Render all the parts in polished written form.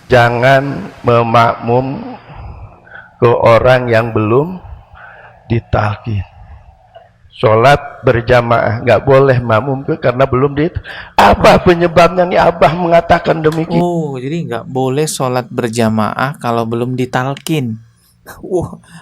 jangan memakmum ke orang yang belum ditalkin. Sholat berjamaah nggak boleh makmum ke karena belum apa penyebabnya nih Abah mengatakan demikian. Oh, jadi nggak boleh sholat berjamaah kalau belum ditalkin.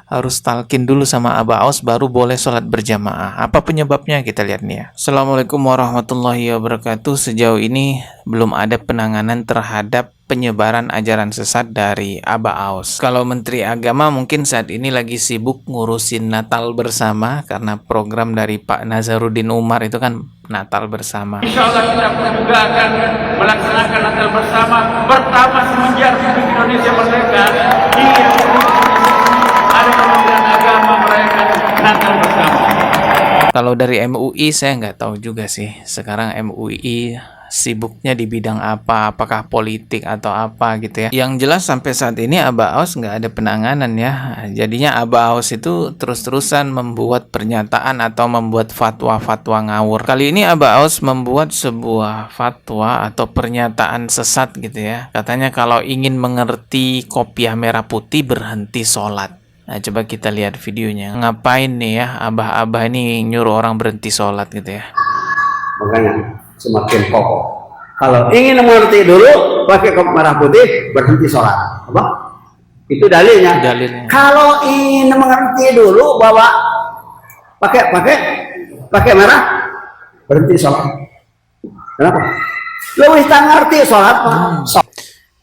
Harus talkin dulu sama Abah Aus baru boleh sholat berjamaah. Apa penyebabnya? Kita lihat nih ya. Assalamualaikum warahmatullahi wabarakatuh. Sejauh ini belum ada penanganan terhadap penyebaran ajaran sesat dari Abah Aus. Kalau Menteri Agama mungkin saat ini lagi sibuk ngurusin Natal bersama karena program dari Pak Nazarudin Umar itu kan Natal bersama. Insya Allah kita juga akan melaksanakan Natal bersama pertama semenjak Republik Indonesia merdeka. Ada Kementerian Agama merayakan Natal bersama. Kalau dari MUI saya nggak tahu juga sih. Sekarang MUI sibuknya di bidang apa, apakah politik atau apa gitu ya. Yang jelas sampai saat ini Abah Aus nggak ada penanganan ya. Jadinya Abah Aus itu terus-terusan membuat pernyataan atau membuat fatwa-fatwa ngawur. Kali ini Abah Aus membuat sebuah fatwa atau pernyataan sesat gitu ya. Katanya kalau ingin mengerti kopiah merah putih berhenti sholat. Nah, coba kita lihat videonya. Ngapain nih ya abah-abah ini nyuruh orang berhenti sholat gitu ya. Makanya semakin kokoh. Kalau ingin mengerti dulu pakai kopiah merah putih berhenti sholat. Apa? Itu dalilnya. Kalau ingin mengerti dulu bahwa pakai merah berhenti sholat. Kenapa? Lebih tak ngerti sholat.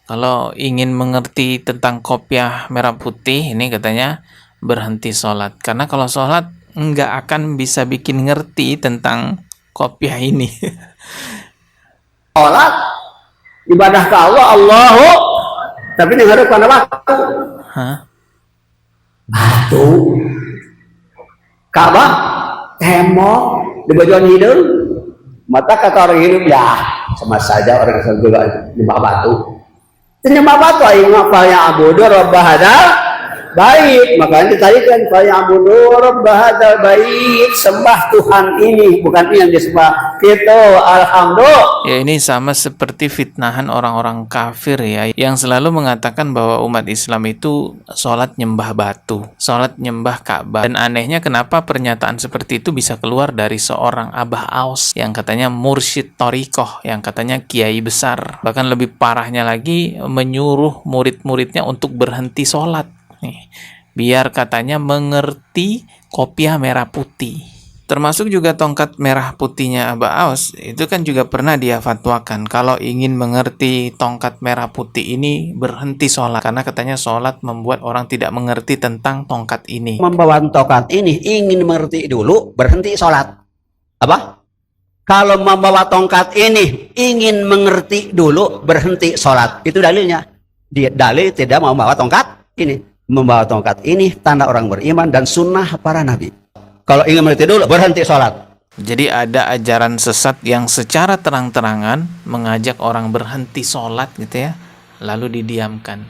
Kalau ingin mengerti tentang kopiah merah putih ini katanya berhenti sholat. Karena kalau sholat nggak akan bisa bikin ngerti tentang kopiah ini. Sholat ibadah ke Allah, Allahu, tapi yang harus pada batu. Batu. Ka'bah, tembok, di bagian hidung. Mata kata orang hidup ya sama saja orang asal juga nyembah batu. Nyembah batu ayo ngapa yang abudu rabbah hadal bait, makanya ditarikan yang abudu rabbah hadal bait, sembah Tuhan ini bukan yang disembah gitu. Alhamdulillah. Ya, ini sama seperti fitnahan orang-orang kafir ya yang selalu mengatakan bahwa umat Islam itu sholat nyembah batu, sholat nyembah Ka'bah. Dan anehnya kenapa pernyataan seperti itu bisa keluar dari seorang Abah Aus yang katanya mursyid thariqah, yang katanya kiai besar. Bahkan lebih parahnya lagi menyuruh murid-muridnya untuk berhenti sholat nih, biar katanya mengerti kopiah merah putih. Termasuk juga tongkat merah putihnya Abah Aus, itu kan juga pernah dia fatwakan kalau ingin mengerti tongkat merah putih ini berhenti sholat. Karena katanya sholat membuat orang tidak mengerti tentang tongkat ini. Membawa tongkat ini ingin mengerti dulu berhenti sholat. Apa? Kalau membawa tongkat ini ingin mengerti dulu berhenti sholat. Itu dalilnya. Dalil tidak mau membawa tongkat ini. Membawa tongkat ini tanda orang beriman dan sunnah para nabi. Kalau ingin mengerti dulu berhenti sholat. Jadi ada ajaran sesat yang secara terang-terangan mengajak orang berhenti sholat gitu ya, lalu didiamkan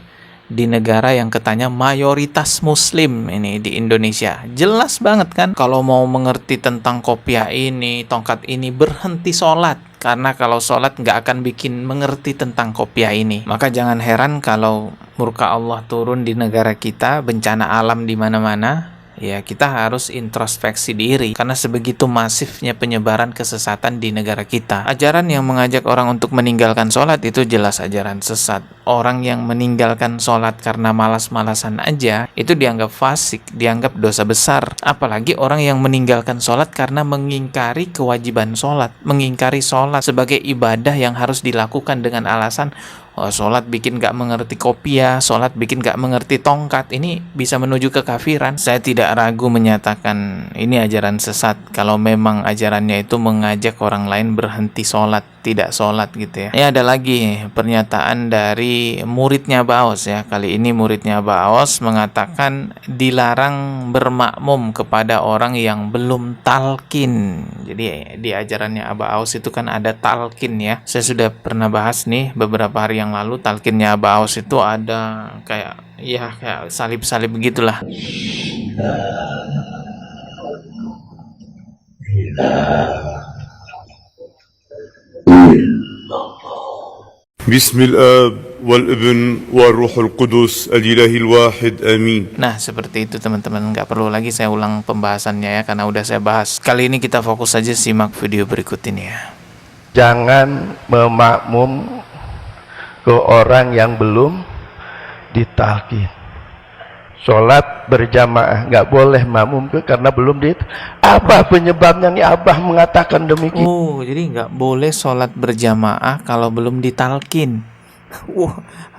di negara yang katanya mayoritas muslim ini di Indonesia. Jelas banget kan kalau mau mengerti tentang kopiah ini, tongkat ini, berhenti sholat. Karena kalau sholat nggak akan bikin mengerti tentang kopiah ini. Maka jangan heran kalau murka Allah turun di negara kita, bencana alam di mana-mana. Ya, kita harus introspeksi diri karena sebegitu masifnya penyebaran kesesatan di negara kita. Ajaran yang mengajak orang untuk meninggalkan sholat itu jelas ajaran sesat. Orang yang meninggalkan sholat karena malas-malasan aja itu dianggap fasik, dianggap dosa besar. Apalagi orang yang meninggalkan sholat karena mengingkari kewajiban sholat, mengingkari sholat sebagai ibadah yang harus dilakukan dengan alasan sholat bikin gak mengerti kopiah, sholat bikin gak mengerti tongkat. Ini bisa menuju kekafiran. Saya tidak ragu menyatakan ini ajaran sesat kalau memang ajarannya itu mengajak orang lain berhenti sholat, tidak sholat gitu ya. Ini ada lagi pernyataan dari muridnya Abah Aus ya. Kali ini muridnya Abah Aus mengatakan dilarang bermakmum kepada orang yang belum talqin. Jadi di ajarannya Abah Aus itu kan ada talqin ya. Saya sudah pernah bahas nih beberapa hari yang lalu, talqinnya Abah Aus itu ada kayak salib-salib begitulah. بسم الآب والابن والروح القدس الإله الواحد آمين. Nah, seperti itu teman-teman. Nggak perlu lagi saya ulang pembahasannya ya, karena udah saya bahas. Kali ini kita fokus saja simak video berikut ini ya. Jangan memakmum ke orang yang belum ditalkin. Sholat berjamaah nggak boleh makmum ke karena belum apa penyebabnya nih Abah mengatakan demikian. Oh, jadi nggak boleh sholat berjamaah kalau belum ditalkin.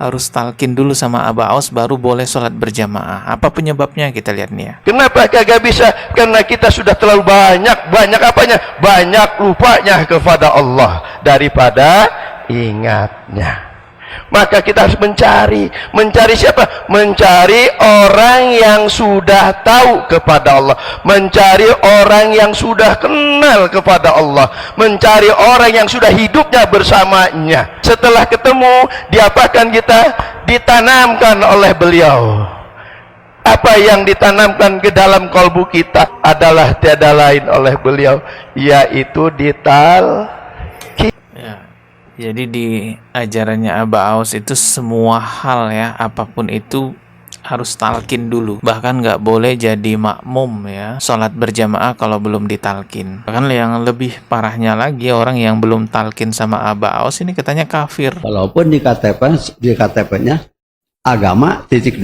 Harus talkin dulu sama Abah Aus baru boleh sholat berjamaah. Apa penyebabnya? Kita lihat nih ya. Kenapa kagak bisa? Karena kita sudah terlalu banyak apanya? Banyak lupanya kepada Allah daripada ingatnya. Maka kita harus mencari siapa? Mencari orang yang sudah tahu kepada Allah, mencari orang yang sudah kenal kepada Allah, mencari orang yang sudah hidupnya bersamanya. Setelah ketemu, diapakan kita? Ditanamkan oleh beliau. Apa yang ditanamkan ke dalam kalbu kita adalah tiada lain oleh beliau, yaitu Jadi di ajarannya Abah Aus itu semua hal ya, apapun itu harus talkin dulu. Bahkan nggak boleh jadi makmum ya, sholat berjamaah kalau belum ditalkin. Bahkan yang lebih parahnya lagi, orang yang belum talkin sama Abah Aus ini katanya kafir. Walaupun di KTP-nya agama _2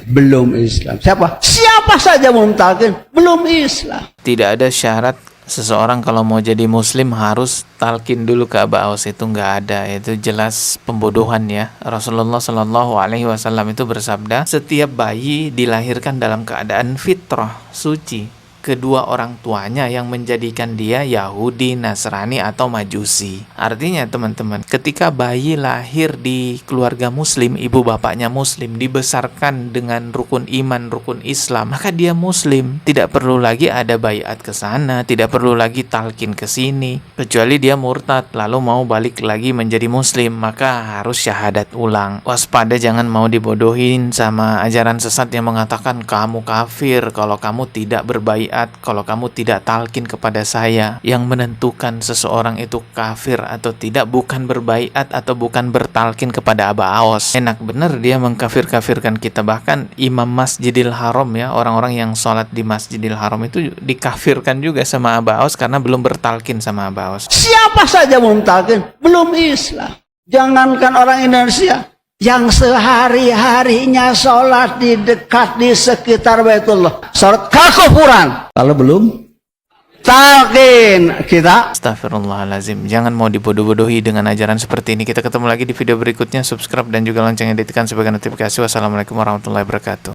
belum Islam. Siapa saja belum talkin belum Islam. Tidak ada syarat seseorang kalau mau jadi muslim harus talkin dulu ke Abah Aus, itu nggak ada. Itu jelas pembodohan ya. Rasulullah Shallallahu Alaihi Wasallam itu bersabda, setiap bayi dilahirkan dalam keadaan fitrah suci, kedua orang tuanya yang menjadikan dia Yahudi, Nasrani atau Majusi. Artinya teman-teman, ketika bayi lahir di keluarga muslim, ibu bapaknya muslim, dibesarkan dengan rukun iman, rukun Islam, maka dia muslim. Tidak perlu lagi ada baiat ke sana, tidak perlu lagi talkin ke sini. Kecuali dia murtad lalu mau balik lagi menjadi muslim, maka harus syahadat ulang. Waspada, jangan mau dibodohin sama ajaran sesat yang mengatakan kamu kafir kalau kamu tidak berbaiat, kalau kamu tidak talkin kepada saya. Yang menentukan seseorang itu kafir atau tidak bukan berbaiat atau bukan bertalkin kepada Abah Aus. Enak bener dia mengkafir-kafirkan kita. Bahkan Imam Masjidil Haram ya, orang-orang yang sholat di Masjidil Haram itu dikafirkan juga sama Abah Aus karena belum bertalkin sama Abah Aus. Siapa saja belum talkin belum Islam. Jangankan orang Indonesia yang sehari-harinya sholat di dekat di sekitar Baitullah, sholat kekufuran kalau belum talkin kita. Astagfirullahalazim. Jangan mau dibodoh-bodohi dengan ajaran seperti ini. Kita ketemu lagi di video berikutnya. Subscribe dan juga loncengnya ditekan sebagai notifikasi. Wassalamualaikum warahmatullahi wabarakatuh.